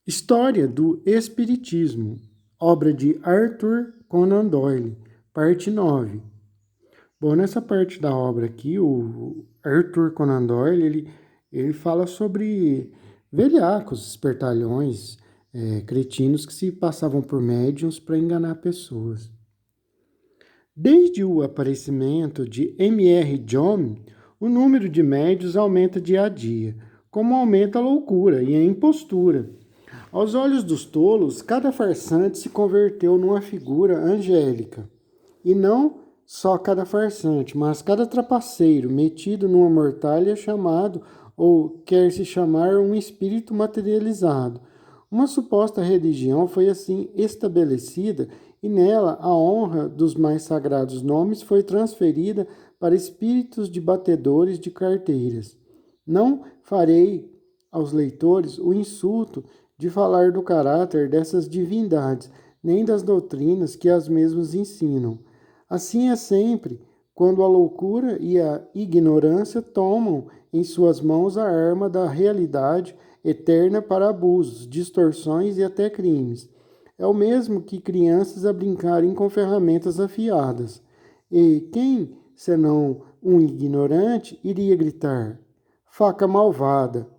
História do Espiritismo, obra de Arthur Conan Doyle, parte 9. Bom, nessa parte da obra aqui, o Arthur Conan Doyle, ele fala sobre velhacos, espertalhões, cretinos que se passavam por médiuns para enganar pessoas. Desde o aparecimento de M.R. John, o número de médiuns aumenta dia a dia, como aumenta a loucura e a impostura. Aos olhos dos tolos, cada farsante se converteu numa figura angélica. E não só cada farsante, mas cada trapaceiro metido numa mortalha é chamado, ou quer se chamar, um espírito materializado. Uma suposta religião foi assim estabelecida e nela a honra dos mais sagrados nomes foi transferida para espíritos de batedores de carteiras. Não farei aos leitores o insulto de falar do caráter dessas divindades, nem das doutrinas que as mesmas ensinam. Assim é sempre quando a loucura e a ignorância tomam em suas mãos a arma da realidade eterna para abusos, distorções e até crimes. É o mesmo que crianças a brincarem com ferramentas afiadas. E quem, senão um ignorante, iria gritar: faca malvada!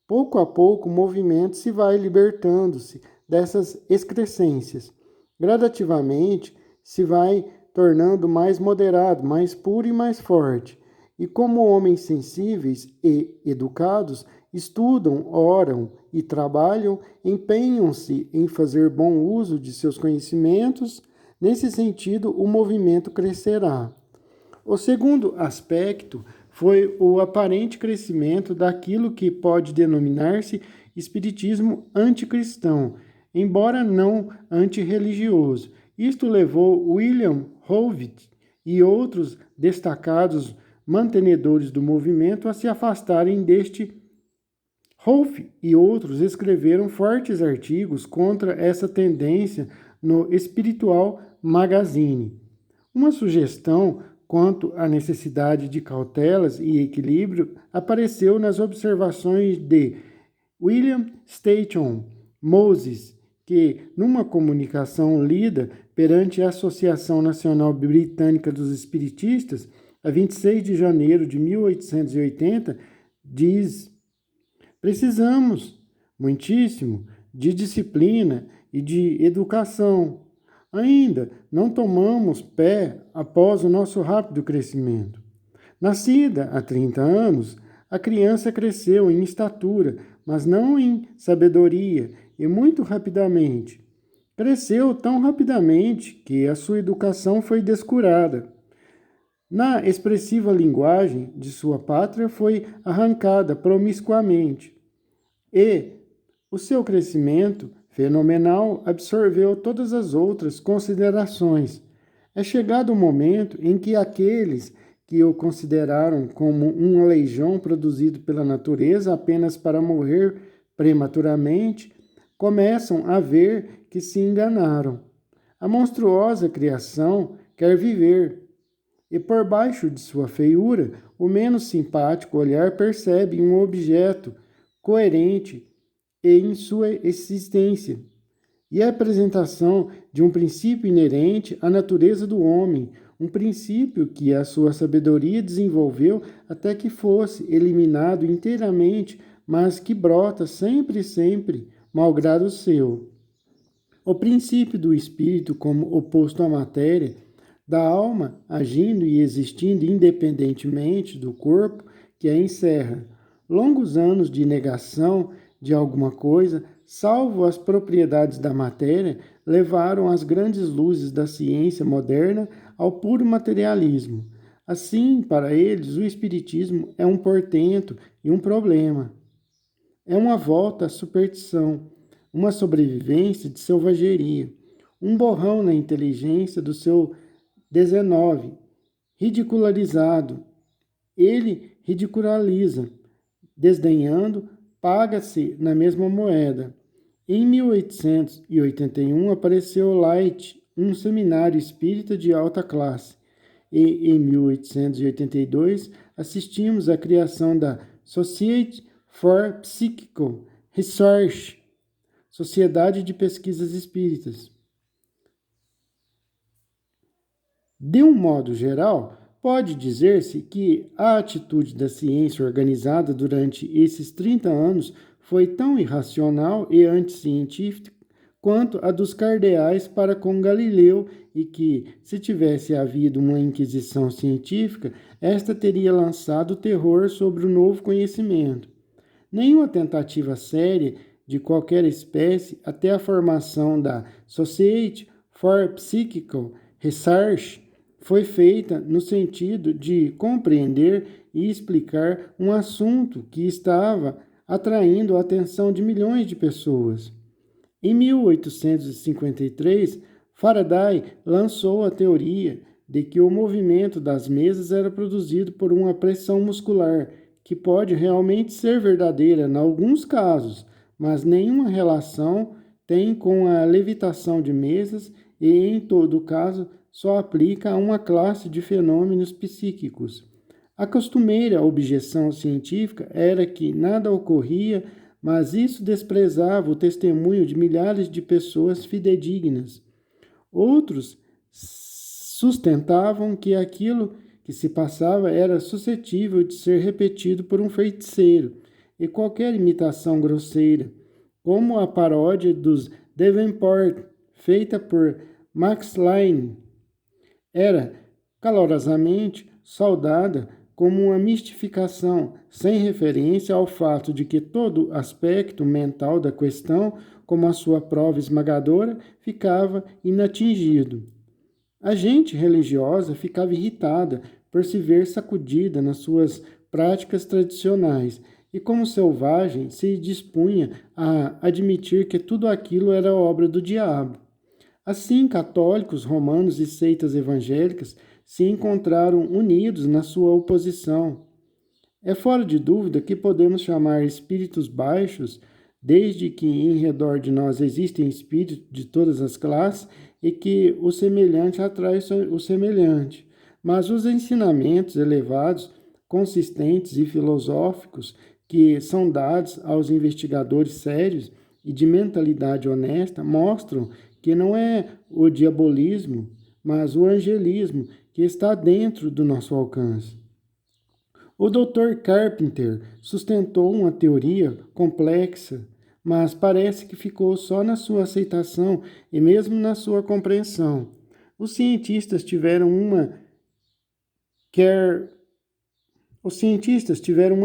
Pouco a pouco, o movimento se vai libertando-se dessas excrescências. Gradativamente, se vai tornando mais moderado, mais puro e mais forte. E como homens sensíveis e educados, estudam, oram e trabalham, empenham-se em fazer bom uso de seus conhecimentos. Nesse sentido, o movimento crescerá. O segundo aspecto foi o aparente crescimento daquilo que pode denominar-se espiritismo anticristão, embora não antirreligioso. Isto levou William Howitt e outros destacados mantenedores do movimento a se afastarem deste. Rolfe e outros escreveram fortes artigos contra essa tendência no Spiritual Magazine. Uma sugestão quanto à necessidade de cautelas e equilíbrio apareceu nas observações de William Staton Moses, que, numa comunicação lida perante a Associação Nacional Britânica dos Espiritistas, a 26 de janeiro de 1880, diz: precisamos, muitíssimo, de disciplina e de educação. Ainda não tomamos pé após o nosso rápido crescimento. Nascida há 30 anos, a criança cresceu em estatura, mas não em sabedoria, e muito rapidamente. Cresceu tão rapidamente que a sua educação foi descurada. Na expressiva linguagem de sua pátria foi arrancada promiscuamente. E o seu crescimento fenomenal absorveu todas as outras considerações. É chegado o momento em que aqueles que o consideraram como um aleijão produzido pela natureza apenas para morrer prematuramente, começam a ver que se enganaram. A monstruosa criação quer viver, e por baixo de sua feiura, o menos simpático olhar percebe um objeto coerente em sua existência, e a apresentação de um princípio inerente à natureza do homem, um princípio que a sua sabedoria desenvolveu até que fosse eliminado inteiramente, mas que brota sempre, malgrado o seu. O princípio do espírito como oposto à matéria, da alma agindo e existindo independentemente do corpo que a encerra. Longos anos de negação de alguma coisa, salvo as propriedades da matéria, levaram as grandes luzes da ciência moderna ao puro materialismo. Assim, para eles, o espiritismo é um portento e um problema. É uma volta à superstição, uma sobrevivência de selvageria, um borrão na inteligência do seu 19, ridicularizado. Ele ridiculariza, desdenhando, paga-se na mesma moeda. Em 1881 apareceu Light, um seminário espírita de alta classe, e em 1882 assistimos à criação da Society for Psychical Research, Sociedade de Pesquisas Espíritas. De um modo geral, pode dizer-se que a atitude da ciência organizada durante esses 30 anos foi tão irracional e anticientífica quanto a dos cardeais para com Galileu e que, se tivesse havido uma inquisição científica, esta teria lançado terror sobre o novo conhecimento. Nenhuma tentativa séria de qualquer espécie até a formação da Society for Psychical Research foi feita no sentido de compreender e explicar um assunto que estava atraindo a atenção de milhões de pessoas. Em 1853, Faraday lançou a teoria de que o movimento das mesas era produzido por uma pressão muscular, que pode realmente ser verdadeira em alguns casos, mas nenhuma relação tem com a levitação de mesas e, em todo caso, só aplica a uma classe de fenômenos psíquicos. A costumeira objeção científica era que nada ocorria, mas isso desprezava o testemunho de milhares de pessoas fidedignas. Outros sustentavam que aquilo que se passava era suscetível de ser repetido por um feiticeiro, e qualquer imitação grosseira, como a paródia dos Davenport, feita por Max Line, era calorosamente saudada como uma mistificação, sem referência ao fato de que todo aspecto mental da questão, como a sua prova esmagadora, ficava inatingido. A gente religiosa ficava irritada por se ver sacudida nas suas práticas tradicionais e, como selvagem, se dispunha a admitir que tudo aquilo era obra do diabo. Assim, católicos, romanos e seitas evangélicas se encontraram unidos na sua oposição. É fora de dúvida que podemos chamar espíritos baixos, desde que em redor de nós existem espíritos de todas as classes e que o semelhante atrai o semelhante. Mas os ensinamentos elevados, consistentes e filosóficos que são dados aos investigadores sérios e de mentalidade honesta mostram que não é o diabolismo, mas o angelismo que está dentro do nosso alcance. O Dr. Carpenter sustentou uma teoria complexa, mas parece que ficou só na sua aceitação e mesmo na sua compreensão. Os cientistas tiveram uma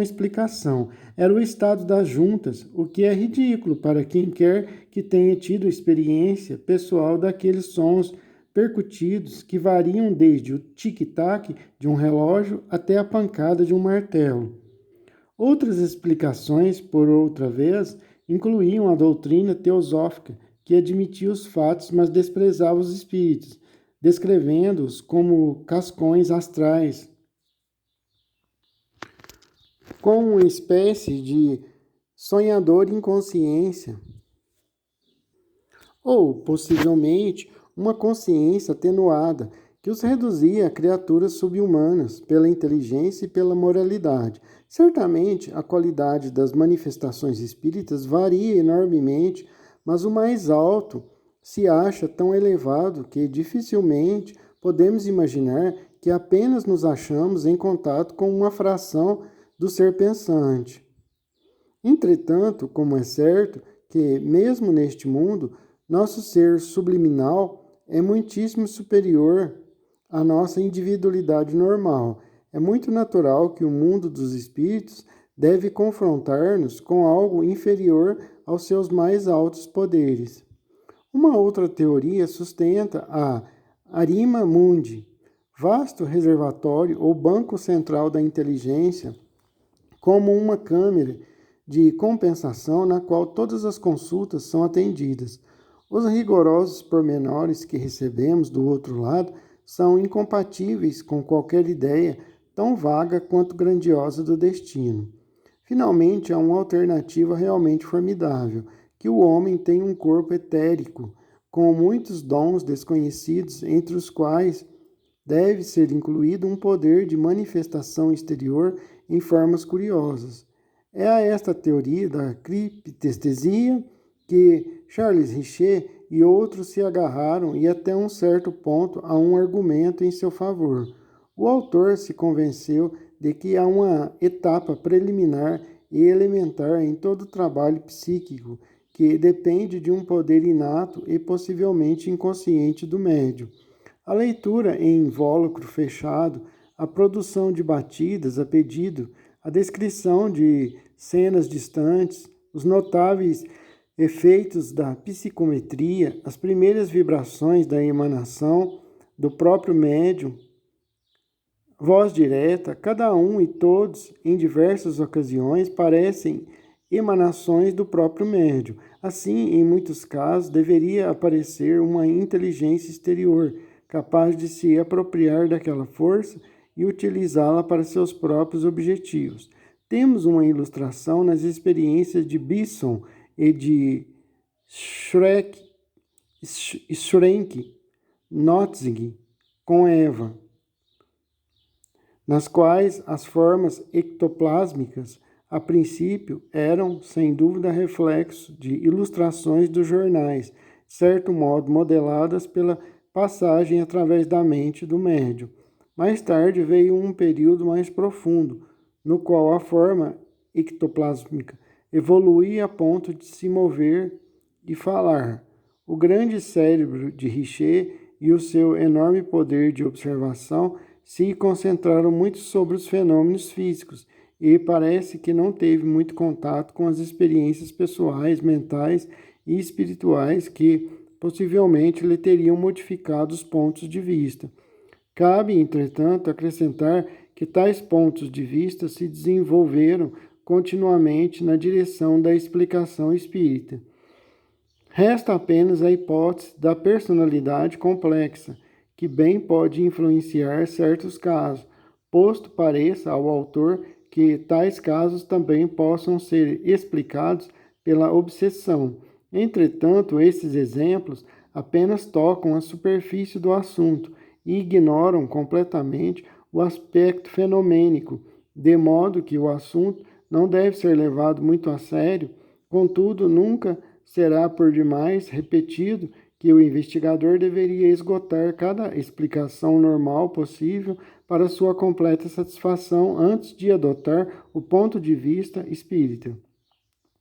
explicação. Era o estado das juntas, o que é ridículo para quem quer que tenha tido experiência pessoal daqueles sons percutidos que variam desde o tic-tac de um relógio até a pancada de um martelo. Outras explicações, por outra vez, incluíam a doutrina teosófica, que admitia os fatos, mas desprezava os espíritos, descrevendo-os como cascões astrais, como uma espécie de sonhador inconsciência, ou, possivelmente, uma consciência atenuada que os reduzia a criaturas subhumanas pela inteligência e pela moralidade. Certamente, a qualidade das manifestações espíritas varia enormemente, mas o mais alto se acha tão elevado que dificilmente podemos imaginar que apenas nos achamos em contato com uma fração do ser pensante. Entretanto, como é certo que, mesmo neste mundo, nosso ser subliminal é muitíssimo superior à nossa individualidade normal, é muito natural que o mundo dos espíritos deve confrontar-nos com algo inferior aos seus mais altos poderes. Uma outra teoria sustenta a Arima Mundi, vasto reservatório ou banco central da inteligência, como uma câmara de compensação na qual todas as consultas são atendidas. Os rigorosos pormenores que recebemos do outro lado são incompatíveis com qualquer ideia tão vaga quanto grandiosa do destino. Finalmente, há uma alternativa realmente formidável, que o homem tem um corpo etérico, com muitos dons desconhecidos, entre os quais deve ser incluído um poder de manifestação exterior em formas curiosas. É a esta teoria da criptestesia que Charles Richer e outros se agarraram e até um certo ponto a um argumento em seu favor. O autor se convenceu de que há uma etapa preliminar e elementar em todo trabalho psíquico que depende de um poder inato e possivelmente inconsciente do médium. A leitura em invólucro fechado, a produção de batidas a pedido, a descrição de cenas distantes, os notáveis efeitos da psicometria, as primeiras vibrações da emanação do próprio médium, voz direta, cada um e todos, em diversas ocasiões, parecem emanações do próprio médium. Assim, em muitos casos, deveria aparecer uma inteligência exterior, capaz de se apropriar daquela força e utilizá-la para seus próprios objetivos. Temos uma ilustração nas experiências de Bisson e de Schrenck Notzing com Eva, nas quais as formas ectoplásmicas, a princípio, eram, sem dúvida, reflexo de ilustrações dos jornais, de certo modo modeladas pela passagem através da mente do médium. Mais tarde veio um período mais profundo, no qual a forma ectoplásmica evoluía a ponto de se mover e falar. O grande cérebro de Richer e o seu enorme poder de observação se concentraram muito sobre os fenômenos físicos e parece que não teve muito contato com as experiências pessoais, mentais e espirituais que possivelmente lhe teriam modificado os pontos de vista. Cabe, entretanto, acrescentar que tais pontos de vista se desenvolveram continuamente na direção da explicação espírita. Resta apenas a hipótese da personalidade complexa, que bem pode influenciar certos casos, posto pareça ao autor que tais casos também possam ser explicados pela obsessão. Entretanto, esses exemplos apenas tocam a superfície do assunto e ignoram completamente o aspecto fenomênico, de modo que o assunto não deve ser levado muito a sério. Contudo, nunca será por demais repetido que o investigador deveria esgotar cada explicação normal possível para sua completa satisfação antes de adotar o ponto de vista espírita.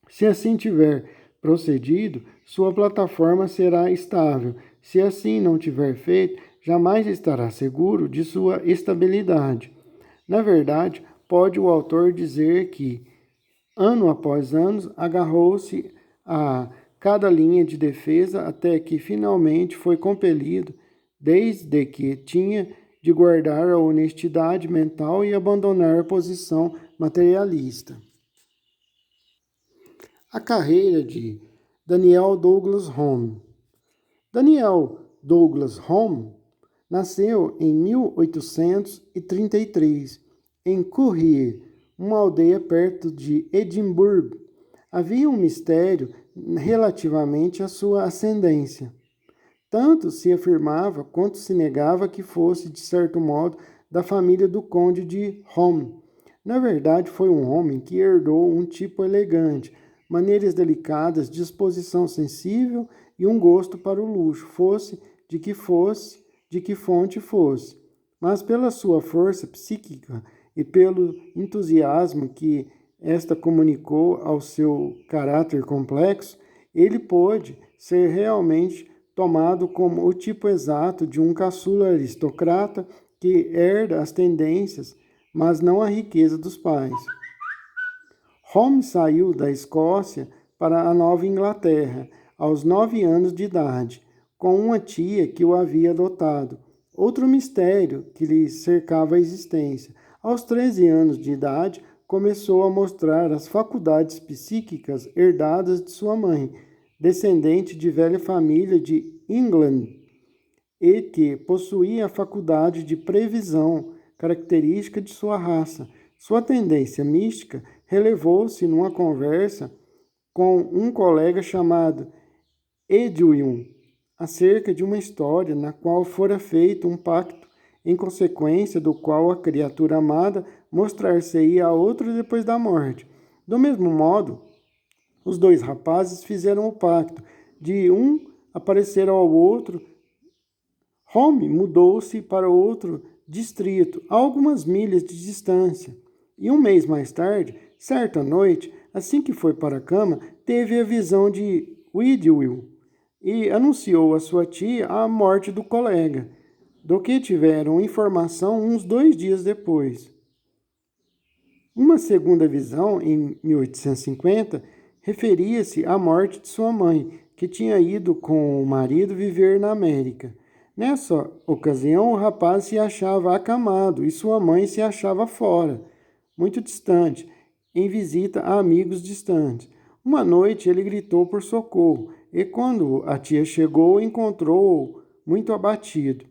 Se assim tiver procedido, sua plataforma será estável. Se assim não tiver feito, jamais estará seguro de sua estabilidade. Na verdade, pode o autor dizer que, ano após ano, agarrou-se a cada linha de defesa até que finalmente foi compelido, desde que tinha de guardar a honestidade mental e abandonar a posição materialista. A carreira de Daniel Douglas Home. Daniel Douglas Home nasceu em 1833 em Currier, uma aldeia perto de Edimburgo. Havia um mistério relativamente à sua ascendência. Tanto se afirmava quanto se negava que fosse, de certo modo, da família do conde de Home. Na verdade, foi um homem que herdou um tipo elegante, maneiras delicadas, disposição sensível e um gosto para o luxo, fosse, de que fonte fosse. Mas pela sua força psíquica e pelo entusiasmo que esta comunicou ao seu caráter complexo, ele pôde ser realmente tomado como o tipo exato de um caçula aristocrata que herda as tendências, mas não a riqueza dos pais. Holmes saiu da Escócia para a Nova Inglaterra aos 9 anos de idade, com uma tia que o havia adotado. Outro mistério que lhe cercava a existência. Aos 13 anos de idade, começou a mostrar as faculdades psíquicas herdadas de sua mãe, descendente de velha família de England, e que possuía a faculdade de previsão, característica de sua raça. Sua tendência mística relevou-se numa conversa com um colega chamado Edwin, acerca de uma história na qual fora feito um pacto, em consequência do qual a criatura amada mostrar-se-ia a outro depois da morte. Do mesmo modo, os dois rapazes fizeram o pacto de um aparecer ao outro. Home mudou-se para outro distrito, a algumas milhas de distância, e um mês mais tarde, certa noite, assim que foi para a cama, teve a visão de Whitwell e anunciou à sua tia a morte do colega, do que tiveram informação uns 2 dias depois. Uma segunda visão, em 1850, referia-se à morte de sua mãe, que tinha ido com o marido viver na América. Nessa ocasião, o rapaz se achava acamado e sua mãe se achava fora, muito distante, em visita a amigos distantes. Uma noite ele gritou por socorro e, quando a tia chegou, encontrou-o muito abatido.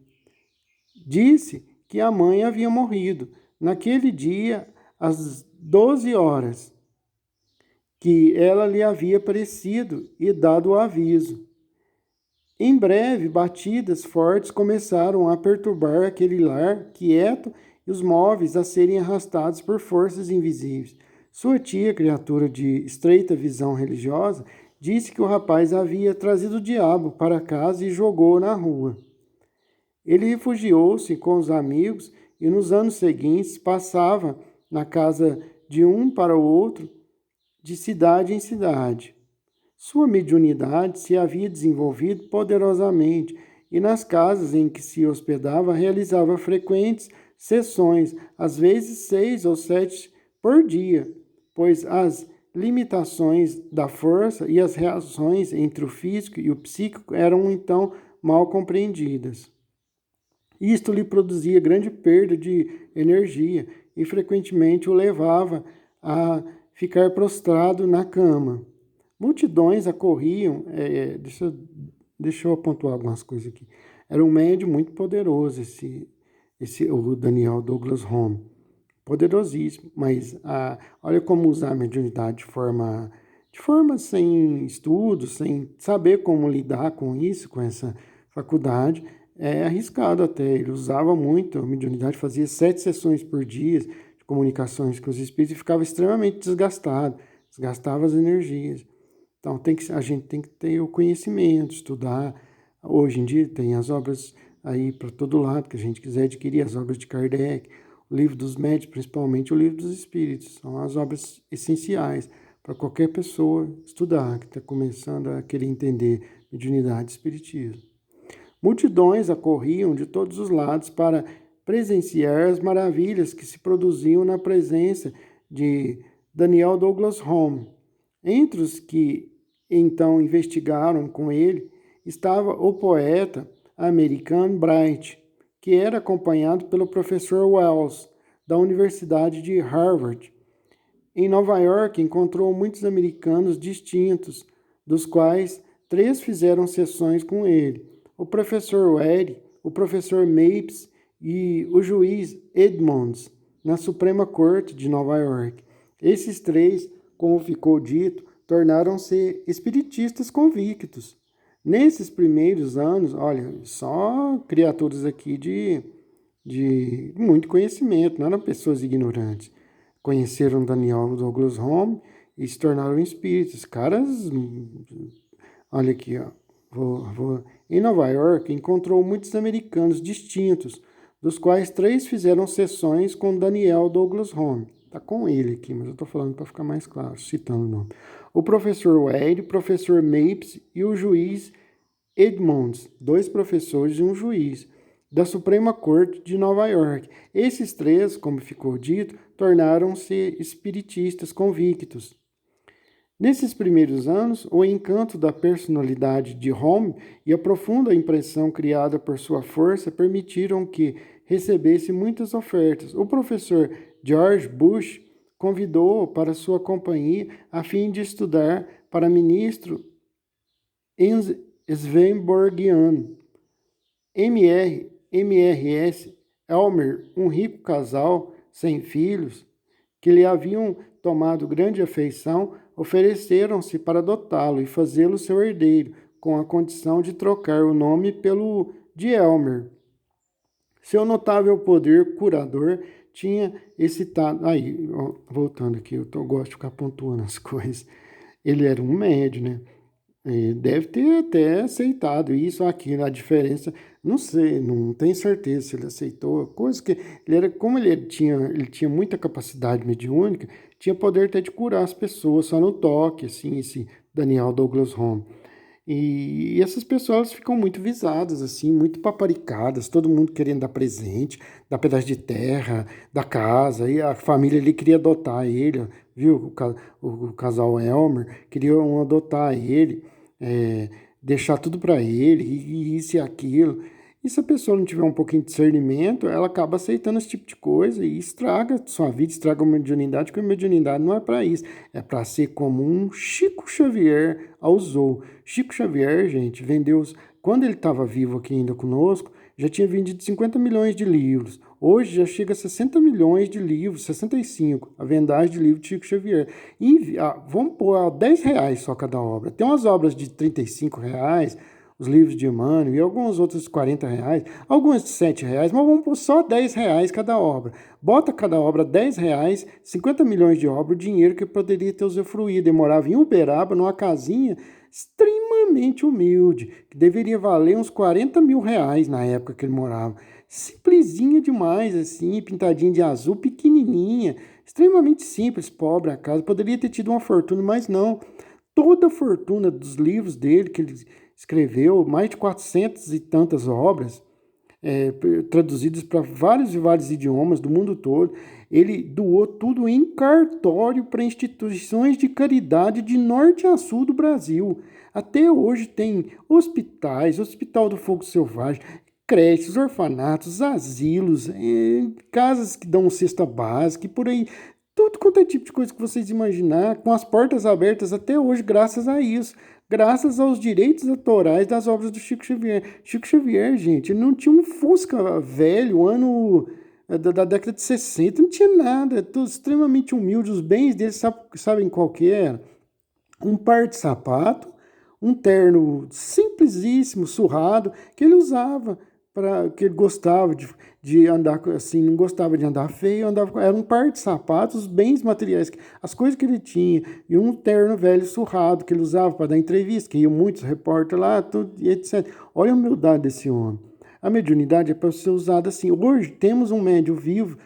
Disse que a mãe havia morrido naquele dia às 12 horas, que ela lhe havia aparecido e dado o aviso. Em breve, batidas fortes começaram a perturbar aquele lar quieto e os móveis a serem arrastados por forças invisíveis. Sua tia, criatura de estreita visão religiosa, disse que o rapaz havia trazido o diabo para casa e jogou na rua. Ele refugiou-se com os amigos e nos anos seguintes passava na casa de um para o outro, de cidade em cidade. Sua mediunidade se havia desenvolvido poderosamente e nas casas em que se hospedava realizava frequentes sessões, às vezes 6 ou 7 por dia, pois as limitações da força e as reações entre o físico e o psíquico eram então mal compreendidas. Isto lhe produzia grande perda de energia e frequentemente o levava a ficar prostrado na cama. Multidões acorriam, deixa eu pontuar algumas coisas aqui. Era um médium muito poderoso, o Daniel Douglas Home. Poderosíssimo, mas olha como usar a mediunidade de forma sem estudo, sem saber como lidar com isso, com essa faculdade. É arriscado até. Ele usava muito a mediunidade, fazia 7 sessões por dia de comunicações com os espíritos e ficava extremamente desgastado, desgastava as energias. Então a gente tem que ter o conhecimento, estudar. Hoje em dia tem as obras aí para todo lado, que a gente quiser adquirir, as obras de Kardec, o livro dos médiuns, principalmente o livro dos espíritos. São as obras essenciais para qualquer pessoa estudar, que está começando a querer entender mediunidade e espiritismo. Multidões acorriam de todos os lados para presenciar as maravilhas que se produziam na presença de Daniel Douglas Home. Entre os que então investigaram com ele estava o poeta americano Bright, que era acompanhado pelo professor Wells, da Universidade de Harvard. Em Nova York, encontrou muitos americanos distintos, dos quais 3 fizeram sessões com ele: o professor Eddy, o professor Mapes e o juiz Edmonds, na Suprema Corte de Nova York. Esses 3, como ficou dito, tornaram-se espiritistas convictos. Nesses primeiros anos, olha, só criaturas aqui de muito conhecimento, não eram pessoas ignorantes. Conheceram Daniel Douglas Home e se tornaram espíritas. Caras, olha aqui, ó. Em Nova York, encontrou muitos americanos distintos, dos quais 3 fizeram sessões com Daniel Douglas Home. Está com ele aqui, mas eu estou falando para ficar mais claro, citando o nome. O professor Wade, o professor Mapes e o juiz Edmonds, 2 professores e um juiz, da Suprema Corte de Nova York. Esses 3, como ficou dito, tornaram-se espiritistas convictos. Nesses primeiros anos, o encanto da personalidade de Home e a profunda impressão criada por sua força permitiram que recebesse muitas ofertas. O professor George Bush convidou-o para sua companhia a fim de estudar para ministro em Swedenborgiano. MRS Elmer, um rico casal sem filhos, que lhe haviam tomado grande afeição, ofereceram-se para adotá-lo e fazê-lo seu herdeiro, com a condição de trocar o nome pelo de Elmer. Seu notável poder curador tinha excitado... Aí, voltando aqui, eu gosto de ficar pontuando as coisas. Ele era um médio, né? Deve ter até aceitado isso ou aquilo, a diferença, não sei, não tenho certeza se ele aceitou, coisa que ele era, como ele tinha muita capacidade mediúnica, tinha poder até de curar as pessoas, só no toque, assim, esse Daniel Douglas Home. E essas pessoas ficam muito visadas, assim, muito paparicadas, todo mundo querendo dar presente, dar pedaço de terra, da casa, e a família ali queria adotar ele, viu? O casal Elmer queriam adotar ele, é, deixar tudo para ele, e isso e aquilo. E se a pessoa não tiver um pouquinho de discernimento, ela acaba aceitando esse tipo de coisa e estraga sua vida, estraga a mediunidade, porque a mediunidade não é para isso, é para ser como um Chico Xavier a usou. Chico Xavier, gente, vendeu, quando ele estava vivo aqui ainda conosco, já tinha vendido 50 milhões de livros. Hoje já chega a 60 milhões de livros, 65, a vendagem de livro de Chico Xavier. E vamos pôr a R$ 10 só cada obra. Tem umas obras de R$ 35, os livros de Emmanuel, e alguns outros de R$ 40, algumas de R$ 7, mas vamos pôr só R$ 10 cada obra. Bota cada obra R$ 10, 50 milhões de obra, o dinheiro que poderia ter usufruído. Eu morava em Uberaba, numa casinha extremamente humilde, que deveria valer uns R$ 40 mil na época que ele morava. Simplesinha demais, assim, pintadinha de azul, pequenininha, extremamente simples, pobre a casa. Poderia ter tido uma fortuna, mas não. Toda a fortuna dos livros dele, que ele escreveu, mais de 400 e tantas obras, traduzidas para vários e vários idiomas do mundo todo. Ele doou tudo em cartório para instituições de caridade de norte a sul do Brasil. Até hoje tem hospitais, Hospital do Fogo Selvagem, creches, orfanatos, asilos, casas que dão cesta básica e por aí. Tudo quanto é tipo de coisa que vocês imaginar, com as portas abertas até hoje, graças a isso. Graças aos direitos autorais das obras do Chico Xavier. Chico Xavier, gente, ele não tinha um Fusca velho, ano da década de 60, não tinha nada, tudo extremamente humilde. Os bens dele, sabem qual que era? Um par de sapato, um terno simplesíssimo, surrado, que ele usava, que ele gostava de andar assim, não gostava de andar feio, era um par de sapatos, os bens materiais, as coisas que ele tinha, e um terno velho surrado que ele usava para dar entrevista, que iam muitos repórteres lá, tudo, e etc. Olha a humildade desse homem. A mediunidade é para ser usada assim. Hoje temos um médio vivo,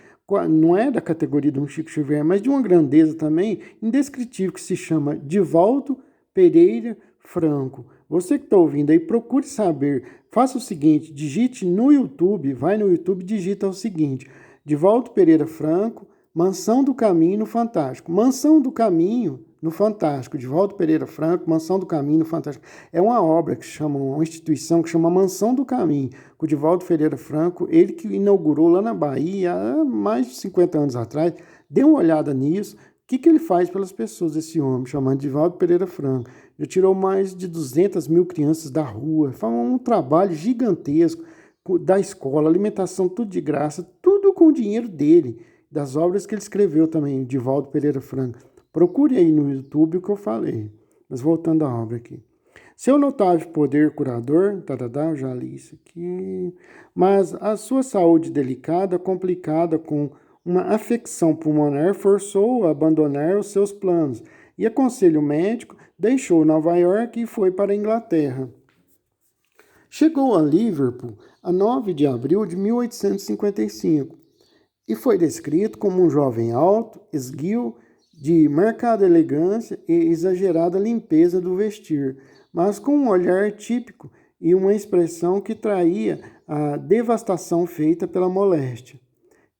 não é da categoria de um Chico Xavier, mas de uma grandeza também indescritível, que se chama Divaldo Pereira Franco. Você que está ouvindo aí, procure saber. Faça o seguinte, digite no YouTube, vai no YouTube e digita o seguinte, Divaldo Pereira Franco, Mansão do Caminho no Fantástico. Mansão do Caminho no Fantástico. Divaldo Pereira Franco, Mansão do Caminho no Fantástico. É uma obra que chama, uma instituição que chama Mansão do Caminho, com o Divaldo Pereira Franco, ele que inaugurou lá na Bahia há mais de 50 anos atrás. Dê uma olhada nisso. O que ele faz pelas pessoas, esse homem, chamado Divaldo Pereira Franco? Já tirou mais de 200 mil crianças da rua, faz um trabalho gigantesco da escola, alimentação, tudo de graça, tudo com o dinheiro dele, das obras que ele escreveu também, Divaldo Pereira Franco. Procure aí no YouTube o que eu falei. Mas voltando à obra aqui. Seu notável poder curador, eu já li isso aqui, mas a sua saúde delicada, complicada com uma afecção pulmonar, forçou-o a abandonar os seus planos e, a conselho médico, deixou Nova York e foi para a Inglaterra. Chegou a Liverpool a 9 de abril de 1855 e foi descrito como um jovem alto, esguio, de marcada elegância e exagerada limpeza do vestir, mas com um olhar típico e uma expressão que traía a devastação feita pela moléstia.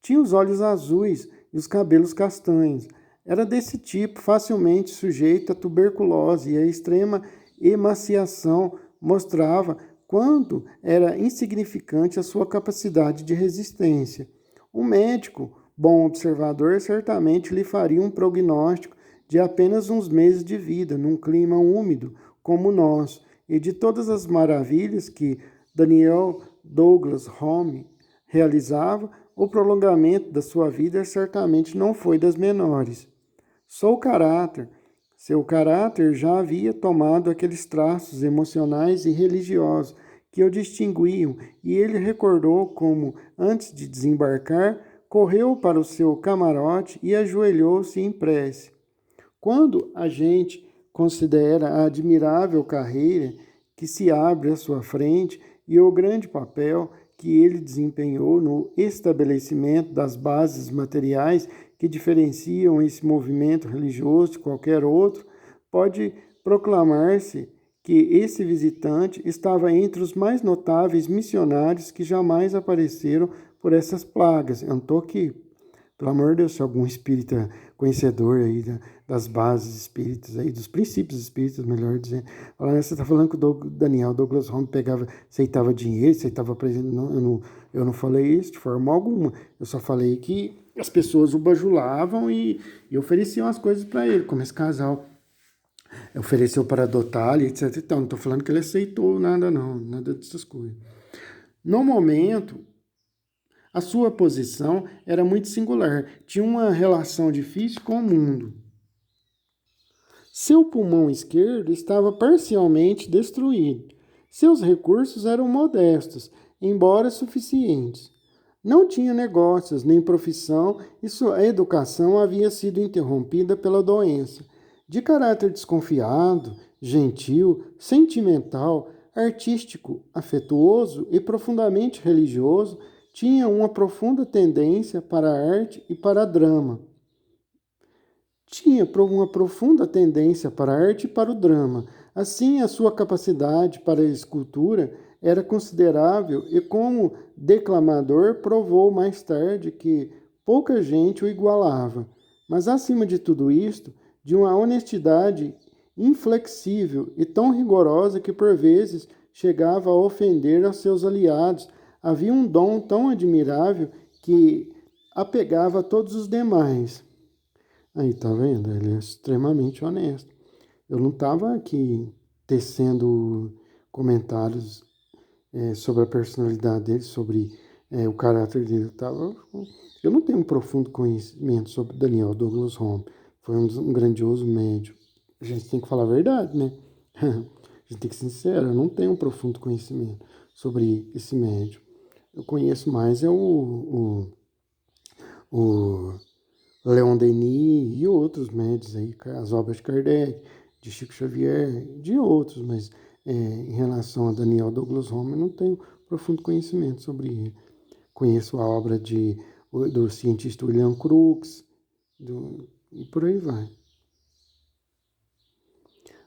Tinha os olhos azuis e os cabelos castanhos. Era desse tipo, facilmente sujeito à tuberculose, e a extrema emaciação mostrava quanto era insignificante a sua capacidade de resistência. O médico, bom observador, certamente lhe faria um prognóstico de apenas uns meses de vida, num clima úmido como o nosso, e de todas as maravilhas que Daniel Douglas Home realizava, o prolongamento da sua vida certamente não foi das menores. Seu caráter já havia tomado aqueles traços emocionais e religiosos que o distinguiam, e ele recordou como, antes de desembarcar, correu para o seu camarote e ajoelhou-se em prece. Quando a gente considera a admirável carreira que se abre à sua frente e o grande papel que ele desempenhou no estabelecimento das bases materiais que diferenciam esse movimento religioso de qualquer outro, pode proclamar-se que esse visitante estava entre os mais notáveis missionários que jamais apareceram por essas plagas. Eu não estou aqui, pelo amor de Deus, se algum espírita conhecedor aí das bases espíritas, aí, dos princípios espíritas, melhor dizendo, você está falando que o Daniel Douglas Home aceitava dinheiro, aceitava presente. Não, eu não falei isso de forma alguma. Eu só falei que as pessoas o bajulavam e ofereciam as coisas para ele, como esse casal ofereceu para adotar, etc. Então, não estou falando que ele aceitou nada, não, nada dessas coisas. No momento, a sua posição era muito singular, tinha uma relação difícil com o mundo. Seu pulmão esquerdo estava parcialmente destruído. Seus recursos eram modestos, embora suficientes. Não tinha negócios nem profissão e sua educação havia sido interrompida pela doença. De caráter desconfiado, gentil, sentimental, artístico, afetuoso e profundamente religioso, tinha uma profunda tendência para a arte e para a drama. Tinha uma profunda tendência para a arte e para o drama. Assim, a sua capacidade para a escultura era considerável e, como declamador, provou mais tarde que pouca gente o igualava. Mas, acima de tudo isto, de uma honestidade inflexível e tão rigorosa que, por vezes, chegava a ofender aos seus aliados. Havia um dom tão admirável que apegava a todos os demais. Aí, tá vendo? Ele é extremamente honesto. Eu não estava aqui tecendo comentários sobre a personalidade dele, sobre o caráter dele. Eu não tenho um profundo conhecimento sobre Daniel Douglas Home. Foi um grandioso médium. A gente tem que falar a verdade, né? A gente tem que ser sincero. Eu não tenho um profundo conhecimento sobre esse médium. Eu conheço mais o Leon Denis e outros médios aí, as obras de Kardec, de Chico Xavier, de outros, mas em relação a Daniel Douglas Home, eu não tenho profundo conhecimento sobre ele. Conheço a obra do cientista William Crookes, e por aí vai.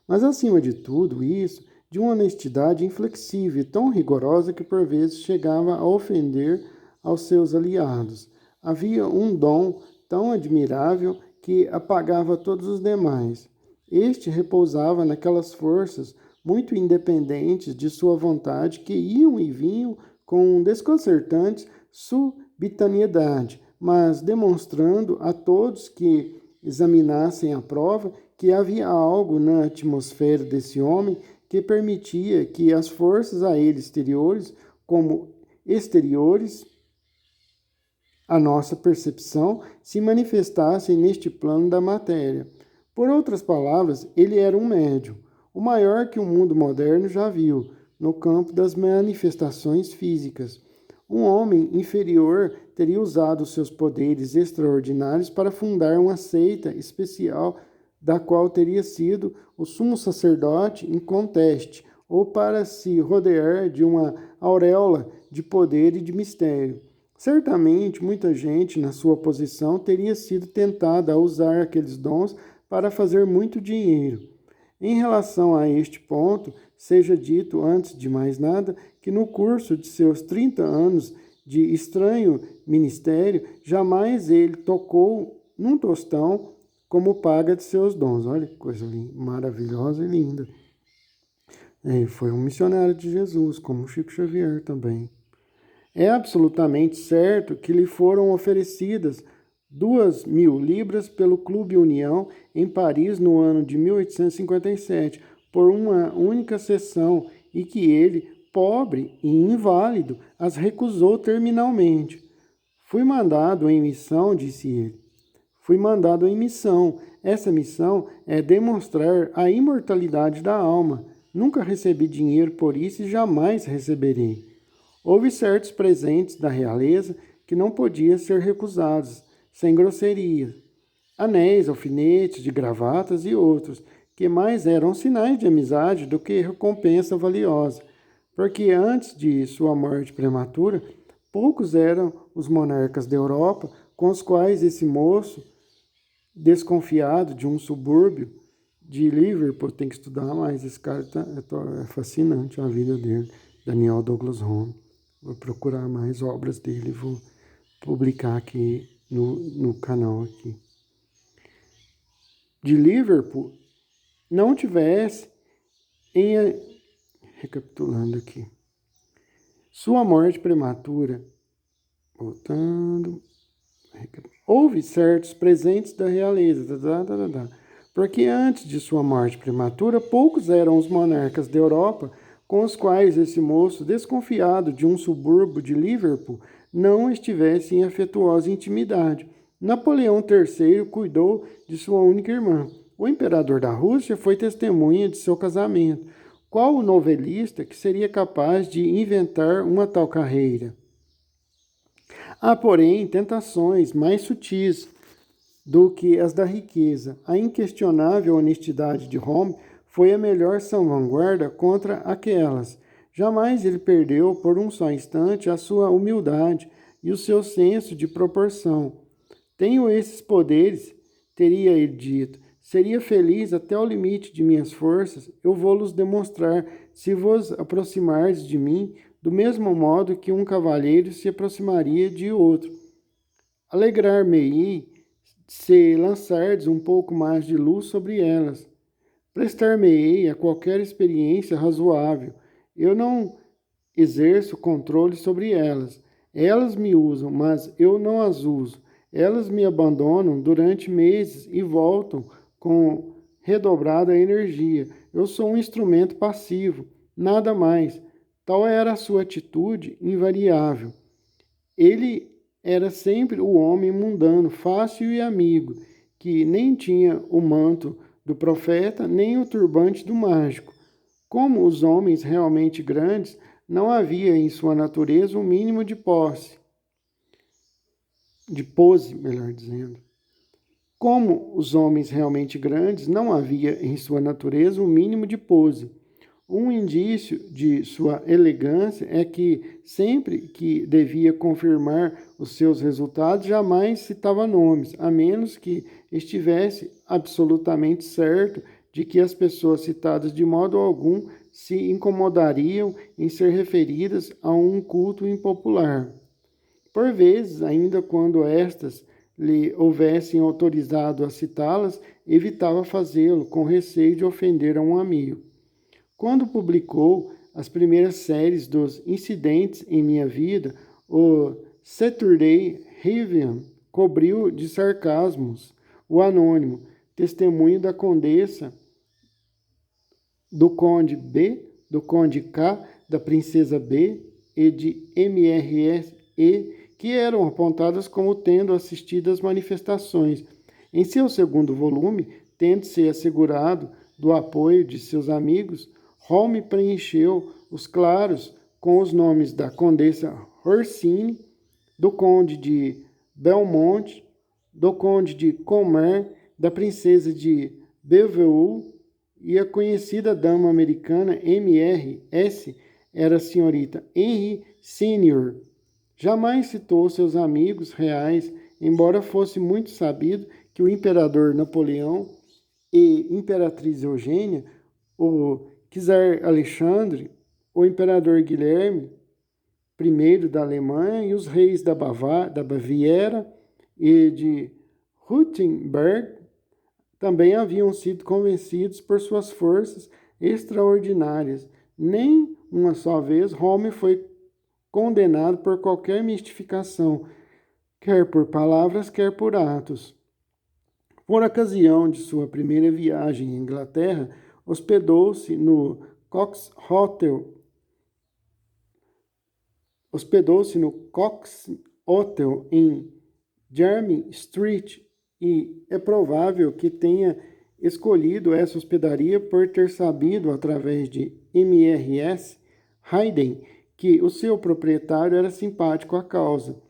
Mas, acima de tudo isso, de uma honestidade inflexível e tão rigorosa que, por vezes, chegava a ofender aos seus aliados. Havia um dom tão admirável que apagava todos os demais. Este repousava naquelas forças muito independentes de sua vontade que iam e vinham com desconcertante subitaneidade, mas demonstrando a todos que examinassem a prova que havia algo na atmosfera desse homem que permitia que as forças a ele exteriores, como exteriores, a nossa percepção, se manifestassem neste plano da matéria. Por outras palavras, ele era um médium, o maior que o mundo moderno já viu, no campo das manifestações físicas. Um homem inferior teria usado seus poderes extraordinários para fundar uma seita especial da qual teria sido o sumo sacerdote inconteste, ou para se rodear de uma auréola de poder e de mistério. Certamente, muita gente na sua posição teria sido tentada a usar aqueles dons para fazer muito dinheiro. Em relação a este ponto, seja dito, antes de mais nada, que no curso de seus 30 anos de estranho ministério, jamais ele tocou num tostão como paga de seus dons. Olha que coisa maravilhosa e linda. Ele foi um missionário de Jesus, como Chico Xavier também. É absolutamente certo que lhe foram oferecidas 2.000 libras pelo Clube União em Paris no ano de 1857 por uma única sessão e que ele, pobre e inválido, as recusou terminalmente. Fui mandado em missão, disse ele. Fui mandado em missão. Essa missão é demonstrar a imortalidade da alma. Nunca recebi dinheiro por isso e jamais receberei. Houve certos presentes da realeza que não podiam ser recusados, sem grosseria. Anéis, alfinetes, de gravatas e outros, que mais eram sinais de amizade do que recompensa valiosa, porque antes de sua morte prematura, poucos eram os monarcas da Europa com os quais esse moço, desconfiado de um subúrbio de Liverpool, tem que estudar mais, esse cara é fascinante a vida dele, Daniel Douglas Home. Vou procurar mais obras dele, vou publicar aqui no canal aqui. De Liverpool, não tivesse, recapitulando aqui, sua morte prematura, voltando, houve certos presentes da realeza, porque antes de sua morte prematura, poucos eram os monarcas da Europa com os quais esse moço, desconfiado de um subúrbio de Liverpool, não estivesse em afetuosa intimidade. Napoleão III cuidou de sua única irmã. O imperador da Rússia foi testemunha de seu casamento. Qual o novelista que seria capaz de inventar uma tal carreira? Há, porém, tentações mais sutis do que as da riqueza. A inquestionável honestidade de Home foi a melhor salvaguarda contra aquelas. Jamais ele perdeu por um só instante a sua humildade e o seu senso de proporção. Tenho esses poderes, teria ele dito. Seria feliz até o limite de minhas forças, eu vou-los demonstrar, se vos aproximardes de mim, do mesmo modo que um cavalheiro se aproximaria de outro. Alegrar-me-ei se lançardes um pouco mais de luz sobre elas. Prestar-me-ei a qualquer experiência razoável. Eu não exerço controle sobre elas. Elas me usam, mas eu não as uso. Elas me abandonam durante meses e voltam com redobrada energia. Eu sou um instrumento passivo, nada mais. Tal era a sua atitude invariável. Ele era sempre o homem mundano, fácil e amigo, que nem tinha o manto do profeta, nem o turbante do mágico. Como os homens realmente grandes, não havia em sua natureza o mínimo de pose, melhor dizendo. Como os homens realmente grandes, não havia em sua natureza o mínimo de pose. Um indício de sua elegância é que, sempre que devia confirmar os seus resultados, jamais citava nomes, a menos que estivesse absolutamente certo de que as pessoas citadas de modo algum se incomodariam em ser referidas a um culto impopular. Por vezes, ainda quando estas lhe houvessem autorizado a citá-las, evitava fazê-lo, com receio de ofender a um amigo. Quando publicou as primeiras séries dos Incidentes em Minha Vida, o Saturday Review cobriu de sarcasmos o anônimo, testemunho da condessa, do conde B, do conde K, da princesa B e de MRE, que eram apontadas como tendo assistido às manifestações. Em seu segundo volume, tendo-se assegurado do apoio de seus amigos, Home preencheu os claros com os nomes da condessa Orsini, do conde de Belmont, do conde de Commer, da princesa de Beverwood, e a conhecida dama americana M.R.S. era a senhorita Henry Sr. Jamais citou seus amigos reais, embora fosse muito sabido que o imperador Napoleão e imperatriz Eugênia, o czar Alexandre, o imperador Guilherme I da Alemanha e os reis da Baviera e de Württemberg também haviam sido convencidos por suas forças extraordinárias. Nem uma só vez Home foi condenado por qualquer mistificação, quer por palavras, quer por atos. Por ocasião de sua primeira viagem à Inglaterra, hospedou-se no Cox Hotel em Jermyn Street, e é provável que tenha escolhido essa hospedaria por ter sabido, através de MRS Hayden, que o seu proprietário era simpático à causa.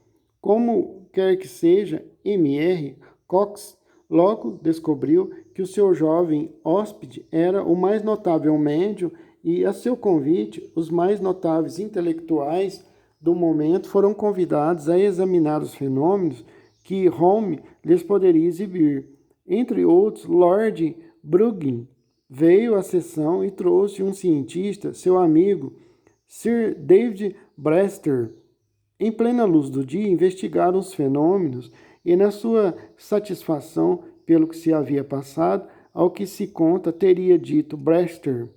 Como quer que seja, M.R. Cox logo descobriu que o seu jovem hóspede era o mais notável médium e, a seu convite, os mais notáveis intelectuais do momento foram convidados a examinar os fenômenos que Home lhes poderia exibir. Entre outros, Lord Bruggen veio à sessão e trouxe um cientista, seu amigo, Sir David Brewster. Em plena luz do dia, investigaram os fenômenos e, na sua satisfação pelo que se havia passado, ao que se conta, teria dito Brewster: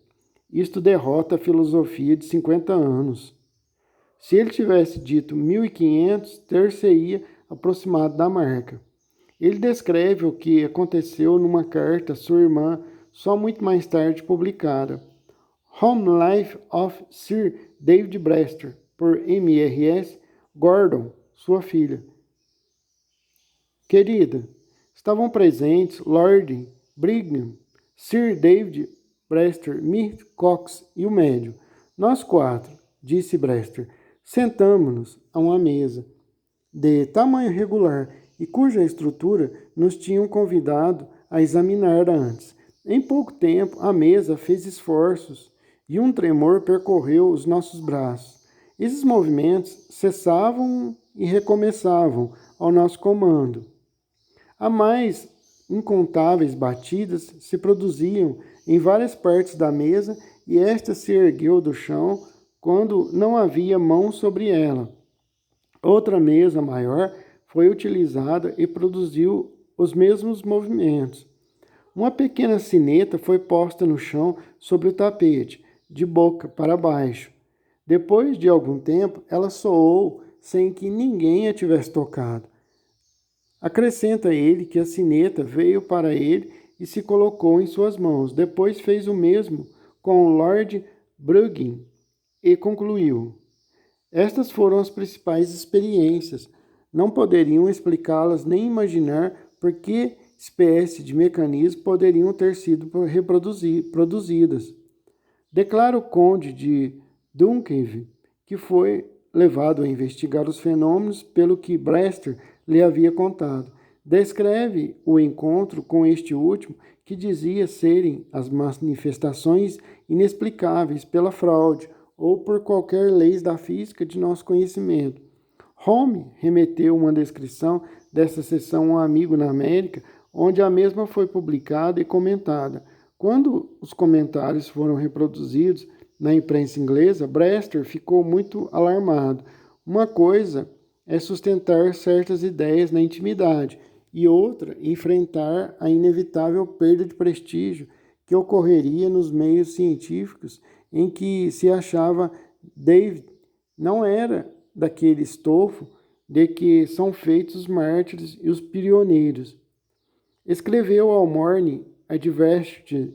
isto derrota a filosofia de 50 anos. Se ele tivesse dito 1500, ter-se-ia aproximado da marca. Ele descreve o que aconteceu numa carta à sua irmã, só muito mais tarde publicada. Home Life of Sir David Brewster, por M.R.S. Gordon, sua filha. Querida, estavam presentes Lord Brigham, Sir David Brewster, Miss Cox e o médium. Nós quatro, disse Brewster, sentamo-nos a uma mesa de tamanho regular e cuja estrutura nos tinham convidado a examinar antes. Em pouco tempo, a mesa fez esforços e um tremor percorreu os nossos braços. Esses movimentos cessavam e recomeçavam ao nosso comando. Há mais incontáveis batidas se produziam em várias partes da mesa e esta se ergueu do chão quando não havia mão sobre ela. Outra mesa maior foi utilizada e produziu os mesmos movimentos. Uma pequena sineta foi posta no chão sobre o tapete, de boca para baixo. Depois de algum tempo, ela soou sem que ninguém a tivesse tocado. Acrescenta ele que a sineta veio para ele e se colocou em suas mãos. Depois fez o mesmo com o Lord Bruggen e concluiu: estas foram as principais experiências. Não poderiam explicá-las nem imaginar por que espécie de mecanismo poderiam ter sido produzidas. Declara o conde de Dunkerque, que foi levado a investigar os fenômenos pelo que Brewster lhe havia contado. Descreve o encontro com este último, que dizia serem as manifestações inexplicáveis pela fraude ou por qualquer lei da física de nosso conhecimento. Home remeteu uma descrição dessa sessão a um amigo na América, onde a mesma foi publicada e comentada. Quando os comentários foram reproduzidos na imprensa inglesa, Brewster ficou muito alarmado. Uma coisa é sustentar certas ideias na intimidade e outra, enfrentar a inevitável perda de prestígio que ocorreria nos meios científicos em que se achava David. Não era daquele estofo de que são feitos os mártires e os pioneiros. Escreveu ao Morning Advertiser,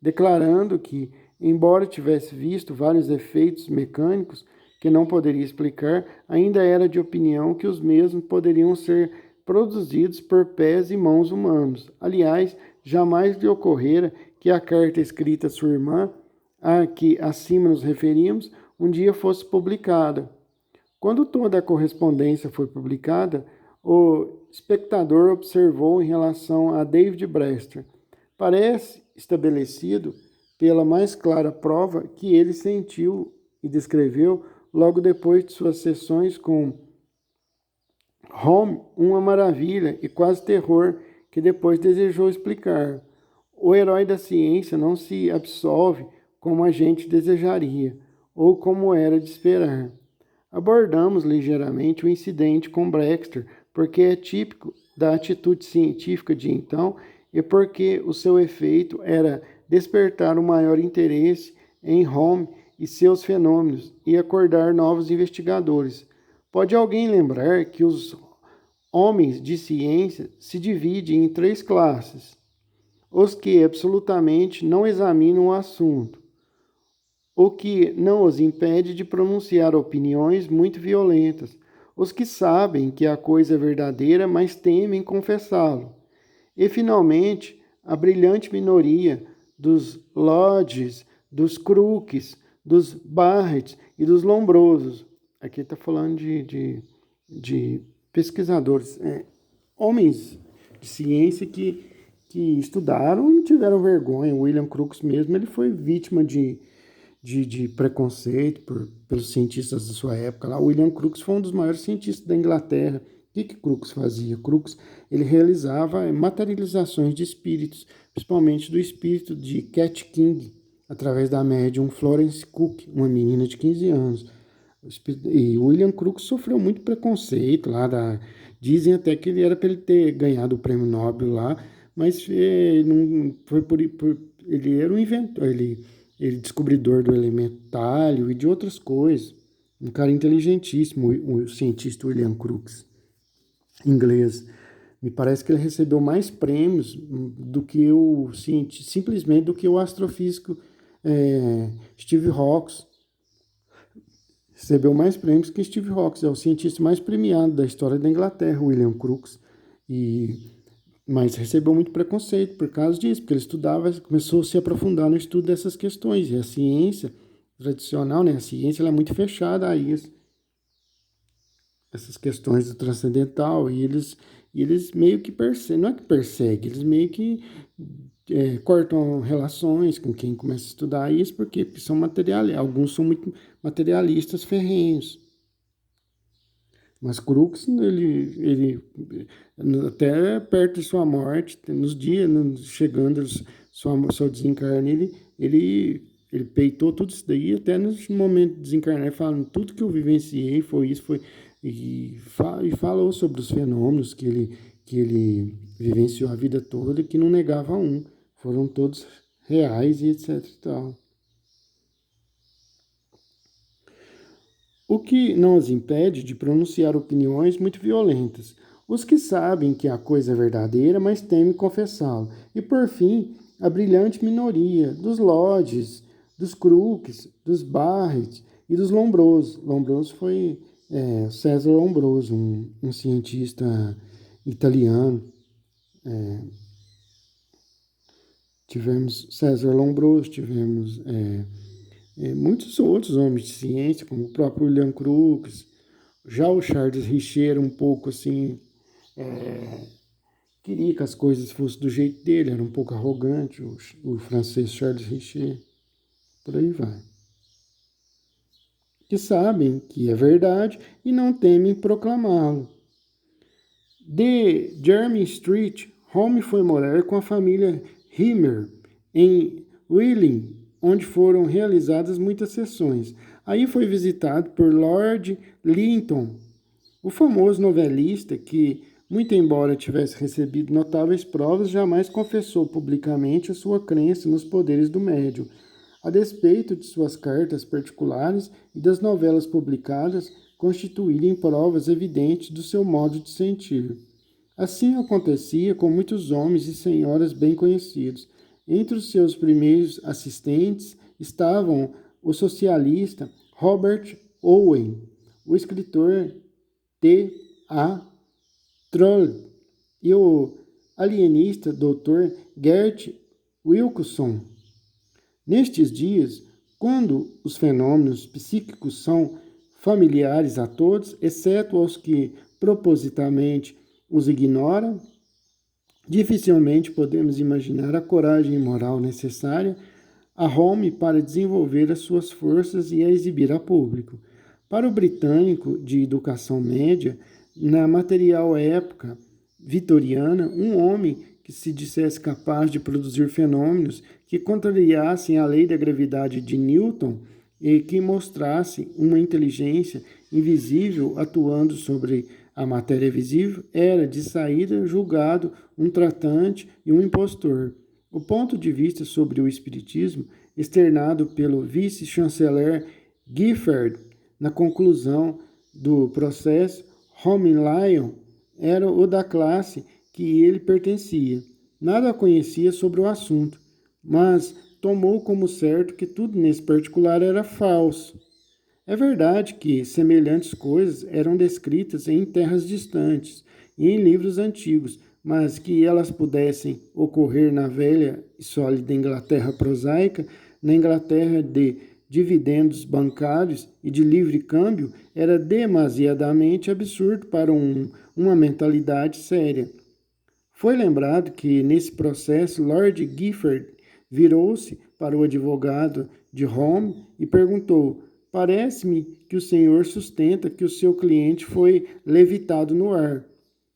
declarando que, embora tivesse visto vários efeitos mecânicos que não poderia explicar, ainda era de opinião que os mesmos poderiam ser produzidos por pés e mãos humanos. Aliás, jamais lhe ocorrera que a carta escrita à sua irmã, a que acima nos referimos, um dia fosse publicada. Quando toda a correspondência foi publicada, o espectador observou em relação a David Brewster. Parece estabelecido pela mais clara prova que ele sentiu e descreveu, logo depois de suas sessões com Home, uma maravilha e quase terror que depois desejou explicar. O herói da ciência não se absolve como a gente desejaria, ou como era de esperar. Abordamos ligeiramente o incidente com Brewster, porque é típico da atitude científica de então e porque o seu efeito era despertar o maior interesse em Home e seus fenômenos e acordar novos investigadores. Pode alguém lembrar que os homens de ciência se dividem em 3 classes: os que absolutamente não examinam o assunto, o que não os impede de pronunciar opiniões muito violentas, os que sabem que a coisa é verdadeira, mas temem confessá-lo, e, finalmente, a brilhante minoria dos Lodges, dos Crookes, dos Barretts e dos Lombrosos. Aqui está falando de pesquisadores, homens de ciência que que estudaram e tiveram vergonha. O William Crookes mesmo, ele foi vítima de preconceito pelos cientistas da sua época. Lá, o William Crookes foi um dos maiores cientistas da Inglaterra. O que Crookes fazia? Crookes, ele realizava materializações de espíritos, principalmente do espírito de Cat King, através da médium Florence Cook, uma menina de 15 anos. E William Crookes sofreu muito preconceito lá. Dizem até que ele era para ele ter ganhado o prêmio Nobel lá, mas não foi ele era um inventor, ele descobridor do elemento tálio e de outras coisas. Um cara inteligentíssimo, o cientista William Crookes, inglês. Me parece que ele recebeu mais prêmios do que simplesmente do que o astrofísico Steve Hawking. Recebeu mais prêmios que Steve Hawking. É o cientista mais premiado da história da Inglaterra, William Crookes. Mas recebeu muito preconceito por causa disso, porque ele estudava, começou a se aprofundar no estudo dessas questões. E a ciência tradicional, né, a ciência ela é muito fechada a isso, essas questões do transcendental, e eles meio que perseguem, não é que perseguem, eles meio que cortam relações com quem começa a estudar isso, porque são materialistas, alguns são muito materialistas ferrenhos. Mas Crookes, ele até perto de sua morte, nos dias, chegando seu desencarne, ele peitou tudo isso daí, até no momento de desencarnar, falando tudo que eu vivenciei foi isso, e falou sobre os fenômenos que ele vivenciou a vida toda e que não negava um. Foram todos reais e etc e tal. O que não os impede de pronunciar opiniões muito violentas. Os que sabem que a coisa é verdadeira, mas temem confessá-lo. E, por fim, a brilhante minoria dos Lodges, dos Crookes, dos Barrett e dos Lombroso. Lombroso foi César Lombroso, um cientista italiano. Tivemos César Lombroso, tivemos muitos outros homens de ciência, como o próprio William Crookes. Já o Charles Richer, um pouco assim, queria que as coisas fossem do jeito dele, era um pouco arrogante, o francês Charles Richer. Por aí vai. Que sabem que é verdade e não temem proclamá-lo. De Jermyn Street, Holmes foi morar com a família Rimmer em Wheeling, onde foram realizadas muitas sessões. Aí foi visitado por Lord Linton, o famoso novelista que, muito embora tivesse recebido notáveis provas, jamais confessou publicamente a sua crença nos poderes do médium. A despeito de suas cartas particulares e das novelas publicadas constituírem provas evidentes do seu modo de sentir. Assim acontecia com muitos homens e senhoras bem conhecidos. Entre os seus primeiros assistentes estavam o socialista Robert Owen, o escritor T. A. Troll e o alienista Dr. Gert Wilkinson. Nestes dias, quando os fenômenos psíquicos são familiares a todos, exceto aos que propositadamente os ignoram, dificilmente podemos imaginar a coragem moral necessária a Holmes para desenvolver as suas forças e a exibir a público. Para o britânico de educação média, na material época vitoriana, um homem que se dissesse capaz de produzir fenômenos que contrariassem a lei da gravidade de Newton e que mostrasse uma inteligência invisível atuando sobre a matéria visível, era, de saída, julgado um tratante e um impostor. O ponto de vista sobre o espiritismo, externado pelo vice-chanceler Giffard na conclusão do processo Holmes Lyon, era o da classe que ele pertencia. Nada conhecia sobre o assunto, mas tomou como certo que tudo nesse particular era falso. É verdade que semelhantes coisas eram descritas em terras distantes e em livros antigos, mas que elas pudessem ocorrer na velha e sólida Inglaterra prosaica, na Inglaterra de dividendos bancários e de livre câmbio, era demasiadamente absurdo para uma mentalidade séria. Foi lembrado que, nesse processo, Lord Gifford virou-se para o advogado de Holmes e perguntou: parece-me que o senhor sustenta que o seu cliente foi levitado no ar.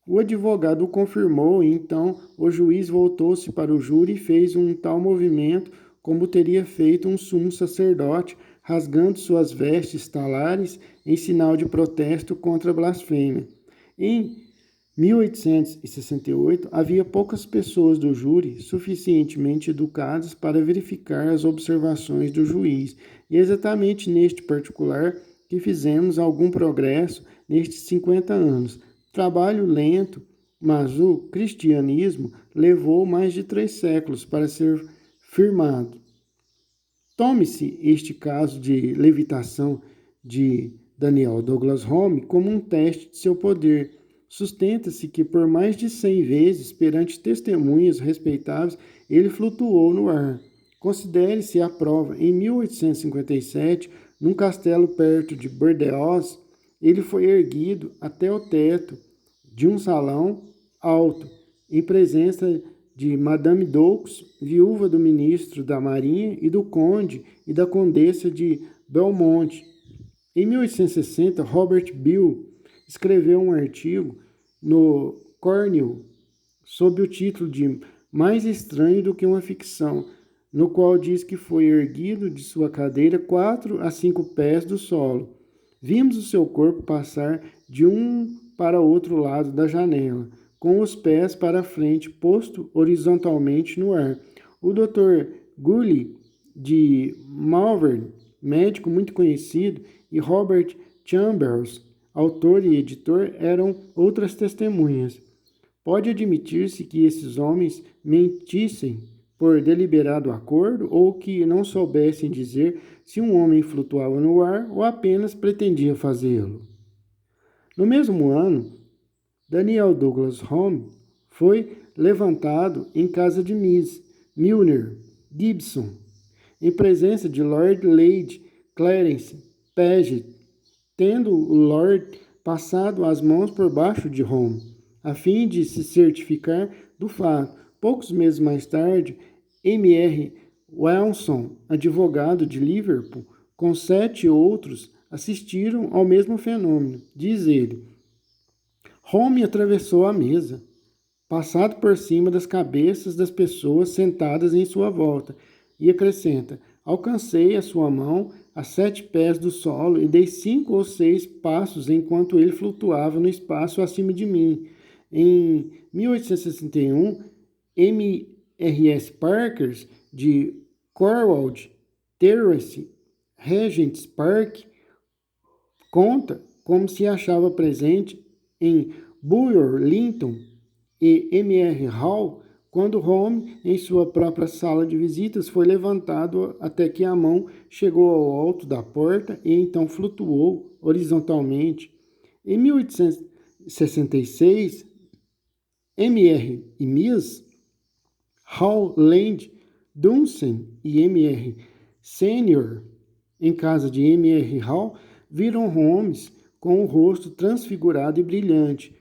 O advogado o confirmou e então o juiz voltou-se para o júri e fez um tal movimento como teria feito um sumo sacerdote, rasgando suas vestes talares em sinal de protesto contra a blasfêmia. Em 1868, havia poucas pessoas do júri suficientemente educadas para verificar as observações do juiz, e é exatamente neste particular que fizemos algum progresso nestes 50 anos. Trabalho lento, mas o cristianismo levou mais de 3 séculos para ser firmado. Tome-se este caso de levitação de Daniel Douglas Home como um teste de seu poder. Sustenta-se que por mais de 100 vezes, perante testemunhas respeitáveis, ele flutuou no ar. Considere-se a prova. Em 1857, num castelo perto de Bordeaux, ele foi erguido até o teto de um salão alto, em presença de Madame Doux, viúva do ministro da Marinha, e do conde e da condessa de Belmonte. Em 1860, Robert Bill escreveu um artigo no Cornell sob o título de Mais Estranho do que uma Ficção, no qual diz que foi erguido de sua cadeira 4 a 5 pés do solo. Vimos o seu corpo passar de um para o outro lado da janela, com os pés para a frente, posto horizontalmente no ar. O Dr. Gully de Malvern, médico muito conhecido, e Robert Chambers, autor e editor, eram outras testemunhas. Pode admitir-se que esses homens mentissem por deliberado acordo ou que não soubessem dizer se um homem flutuava no ar ou apenas pretendia fazê-lo. No mesmo ano, Daniel Douglas Home foi levantado em casa de Miss Milner Gibson, em presença de Lord Lady Clarence Paget, tendo o Lord passado as mãos por baixo de Home, a fim de se certificar do fato. Poucos meses mais tarde, M.R. Wilson, advogado de Liverpool, com 7 outros, assistiram ao mesmo fenômeno. Diz ele: Home atravessou a mesa, passado por cima das cabeças das pessoas sentadas em sua volta, e acrescenta: alcancei a sua mão a 7 pés do solo e dei 5 ou 6 passos enquanto ele flutuava no espaço acima de mim. Em 1861, M.R.S. Parker, de Cornwall Terrace, Regent's Park, conta como se achava presente em Burlington e M.R. Hall, quando Home, em sua própria sala de visitas, foi levantado até que a mão chegou ao alto da porta e então flutuou horizontalmente. Em 1866, M.R. e Miss Hall Land Dunsen e M.R. Senior, em casa de M.R. Hall, viram Holmes com o rosto transfigurado e brilhante.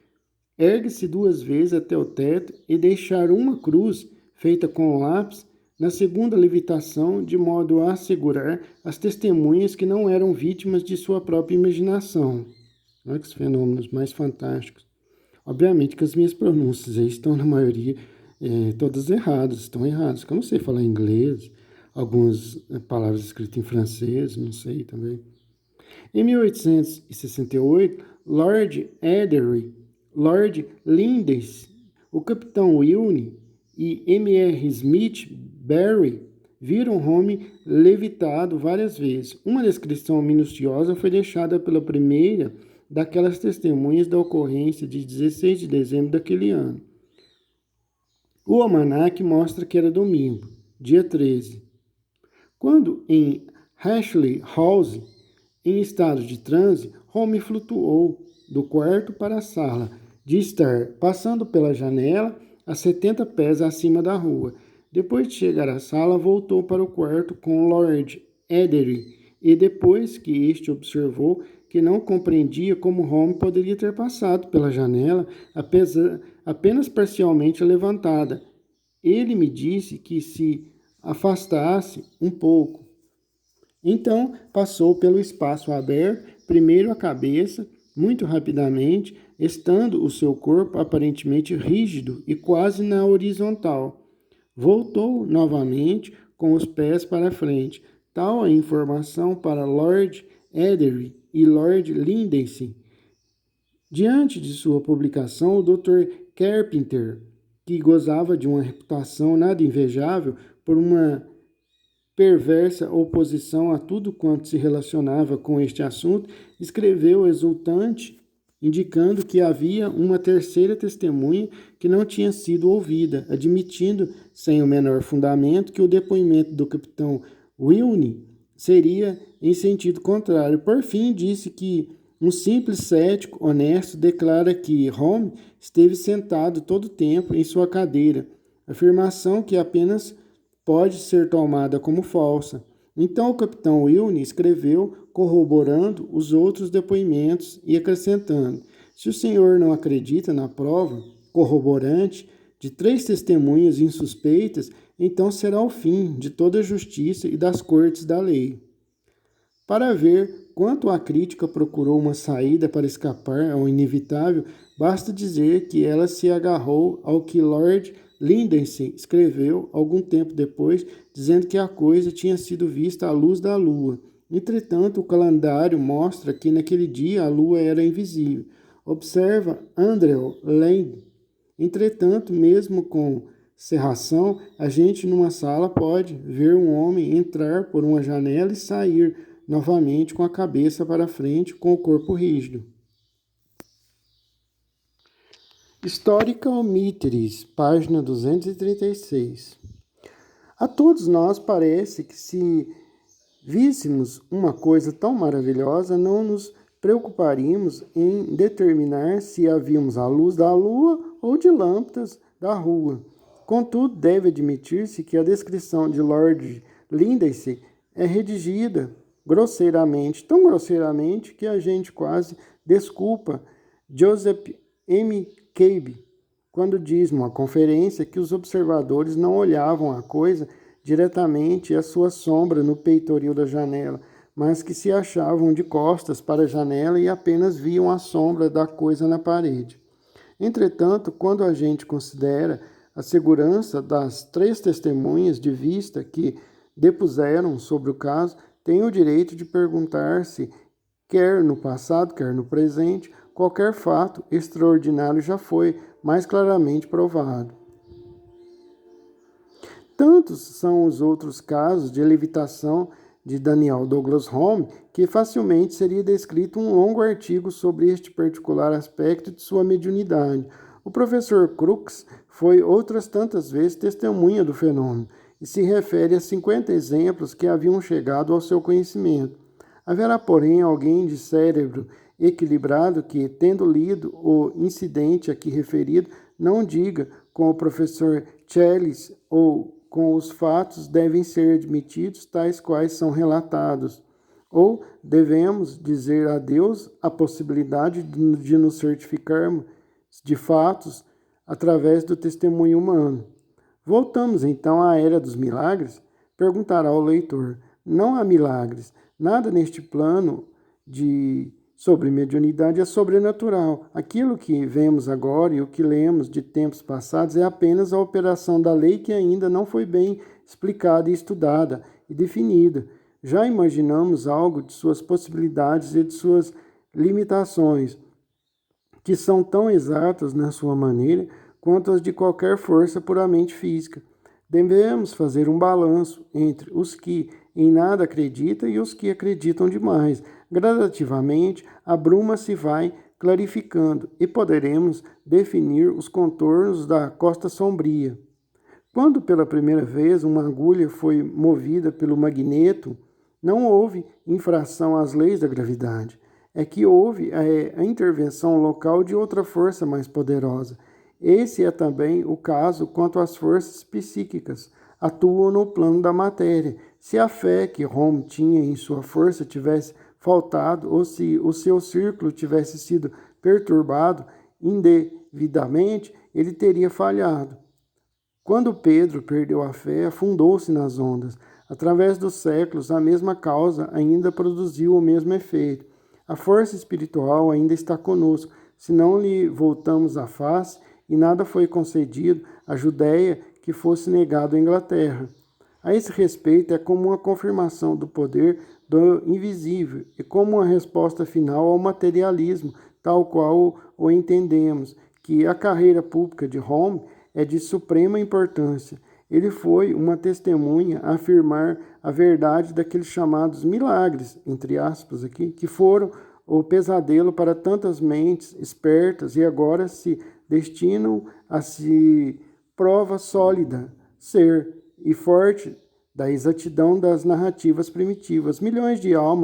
Ergue-se 2 vezes até o teto e deixar uma cruz, feita com lápis, na segunda levitação, de modo a assegurar as testemunhas que não eram vítimas de sua própria imaginação. Olha que fenômenos mais fantásticos. Obviamente que as minhas pronúncias aí estão, na maioria, todas erradas, estão erradas, porque eu não sei falar inglês, algumas palavras escritas em francês, não sei também. Em 1868, Lord Ethery, Lord Lindesay, o capitão Wilne e M.R. Smith Barry viram Home levitado várias vezes. Uma descrição minuciosa foi deixada pela primeira daquelas testemunhas da ocorrência de 16 de dezembro daquele ano. O almanaque mostra que era domingo, dia 13. Quando em Ashley House, em estado de transe, Home flutuou do quarto para a sala, de estar passando pela janela a 70 pés acima da rua. Depois de chegar à sala, voltou para o quarto com Lord Ethery, e depois que este observou que não compreendia como Home poderia ter passado pela janela, apenas parcialmente levantada. Ele me disse que se afastasse um pouco. Então passou pelo espaço aberto, primeiro a cabeça, muito rapidamente, estando o seu corpo aparentemente rígido e quase na horizontal. Voltou novamente com os pés para frente. Tal a informação para Lord Ethery e Lord Lindsay. Diante de sua publicação, o Dr. Carpenter, que gozava de uma reputação nada invejável por uma perversa oposição a tudo quanto se relacionava com este assunto, escreveu exultante, indicando que havia uma terceira testemunha que não tinha sido ouvida, admitindo, sem o menor fundamento, que o depoimento do capitão Wilne seria em sentido contrário. Por fim, disse que um simples cético honesto declara que Holmes esteve sentado todo o tempo em sua cadeira, afirmação que apenas pode ser tomada como falsa. Então o capitão Wilne escreveu, corroborando os outros depoimentos e acrescentando: se o senhor não acredita na prova corroborante de 3 testemunhas insuspeitas, então será o fim de toda a justiça e das cortes da lei. Para ver quanto a crítica procurou uma saída para escapar ao inevitável, basta dizer que ela se agarrou ao que Lord Lindsay escreveu algum tempo depois, dizendo que a coisa tinha sido vista à luz da lua. Entretanto, o calendário mostra que naquele dia a lua era invisível. Observa Andrew Lang. Entretanto, mesmo com cerração, a gente numa sala pode ver um homem entrar por uma janela e sair novamente com a cabeça para frente, com o corpo rígido. Historical Mysteries, página 236. A todos nós parece que se víssemos uma coisa tão maravilhosa, não nos preocuparíamos em determinar se havíamos a luz da lua ou de lâmpadas da rua. Contudo, deve admitir-se que a descrição de Lord Lindsay é redigida grosseiramente, tão grosseiramente que a gente quase desculpa Joseph M. Cabe quando diz numa conferência que os observadores não olhavam a coisa diretamente à sua sombra no peitoril da janela, mas que se achavam de costas para a janela e apenas viam a sombra da coisa na parede. Entretanto, quando a gente considera a segurança das 3 testemunhas de vista que depuseram sobre o caso, tem o direito de perguntar-se, quer no passado, quer no presente, qualquer fato extraordinário já foi mais claramente provado. Tantos são os outros casos de levitação de Daniel Douglas Home que facilmente seria descrito um longo artigo sobre este particular aspecto de sua mediunidade. O professor Crookes foi outras tantas vezes testemunha do fenômeno e se refere a 50 exemplos que haviam chegado ao seu conhecimento. Haverá, porém, alguém de cérebro equilibrado que, tendo lido o incidente aqui referido, não diga com o professor Challis ou com os fatos devem ser admitidos tais quais são relatados, ou devemos dizer a Deus a possibilidade de nos certificarmos de fatos através do testemunho humano. Voltamos então à era dos milagres. Perguntará o leitor: não há milagres, nada neste plano sobre mediunidade é sobrenatural. Aquilo que vemos agora e o que lemos de tempos passados é apenas a operação da lei que ainda não foi bem explicada e estudada e definida. Já imaginamos algo de suas possibilidades e de suas limitações, que são tão exatas na sua maneira quanto as de qualquer força puramente física. Devemos fazer um balanço entre os que em nada acreditam e os que acreditam demais. Gradativamente, a bruma se vai clarificando e poderemos definir os contornos da costa sombria. Quando pela primeira vez uma agulha foi movida pelo magneto, não houve infração às leis da gravidade. É que houve a intervenção local de outra força mais poderosa. Esse é também o caso quanto às forças psíquicas. Atuam no plano da matéria. Se a fé que Home tinha em sua força tivesse faltado, ou se o seu círculo tivesse sido perturbado indevidamente, ele teria falhado. Quando Pedro perdeu a fé, afundou-se nas ondas. Através dos séculos, a mesma causa ainda produziu o mesmo efeito. A força espiritual ainda está conosco. Se não lhe voltamos a face, e nada foi concedido à Judéia que fosse negado à Inglaterra. A esse respeito, é como uma confirmação do poder do invisível e como uma resposta final ao materialismo, tal qual o entendemos, que a carreira pública de Home é de suprema importância. Ele foi uma testemunha a afirmar a verdade daqueles chamados milagres, entre aspas aqui, que foram o pesadelo para tantas mentes espertas e agora se destinam a se prova sólida, ser e forte da exatidão das narrativas primitivas. Milhões de almas